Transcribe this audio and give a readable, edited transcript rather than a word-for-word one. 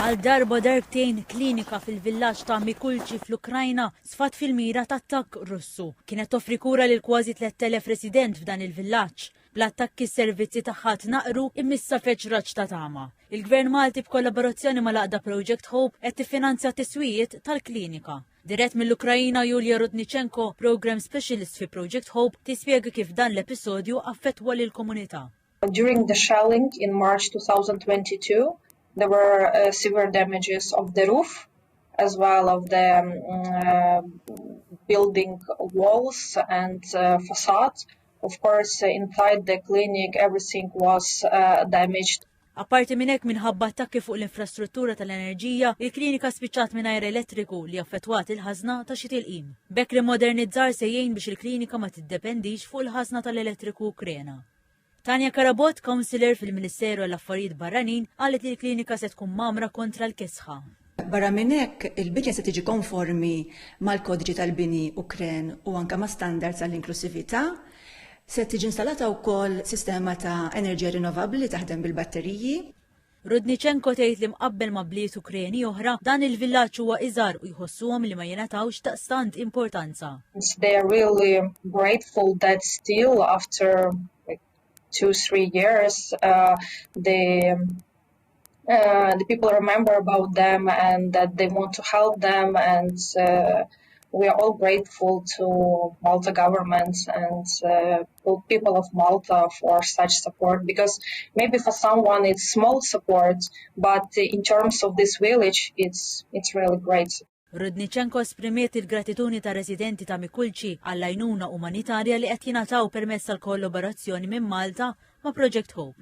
Għal darba darbtejn klinika fil-villaġġ ta' Milquta fl-Ukrajna sfat fil-mira ta' attakk Russu. Kienet toffri kura lil kważi 3000 resident f'dan il-villaġġ. Bl-attakki s-servizzi tagħha tnaqru immissa feċraġġ ta' tama. Il-Gvern Malti b'kollaborazzjoni mal-Aqda Project Hope qed tiffinanzja tiswijiet tal-klinika. Dirett mill-Ukrajna Julia Rudnichenko, Program Specialist fi Project Hope, tispjega kif dan l-episodju affettwa lill-komunità. During the shelling in March 2022, there were severe damages of the roof, as well of the building walls and facade. Of course, inside the clinic, everything was damaged. Apparti minn hekk minħabba attakki fuq l-infrastruttura tal-enerġija, il-klinika spiċċat mingħajr elettriku li affettwat il-ħażna ta' xi tilqim. Bekk rimmodernizzar se jgħin biex il-klinika ma tiddependix fuq il-ħażna tal-elettriku Ukrena. Tanja Karabot, Councillor fil-Ministeru għall-Affarijiet Barranin, qalet li l-klinika se tkun mamra kontra l-kisħa. Barra minn hekk, il-binja se tiġi konformi mal-kodiċi tal-bini Ukren u anke ma' standards għall-inklusività, se tiġi installata wkoll sistema ta' enerġija rinnovabbli taħdem bil-batteriji. Rudnichenko tgħid li mqabbel ma' bliet Ukreni oħra dan il-villaġġ huwa iżgħar u jħossuhom li ma jingħatawx daqstant importanza. They are really grateful that still after 2-3 years, the people remember about them and that they want to help them, and we are all grateful to Malta government and people of Malta for such support, because maybe for someone it's small support, but in terms of this village, it's really great. Rudnichenko esprimiet il-gratituni ta' residenti ta' Milquta għall-għajnuna umanitarja li qed jingħataw permezz tal-kollaborazzjoni minn Malta ma' Project Hope.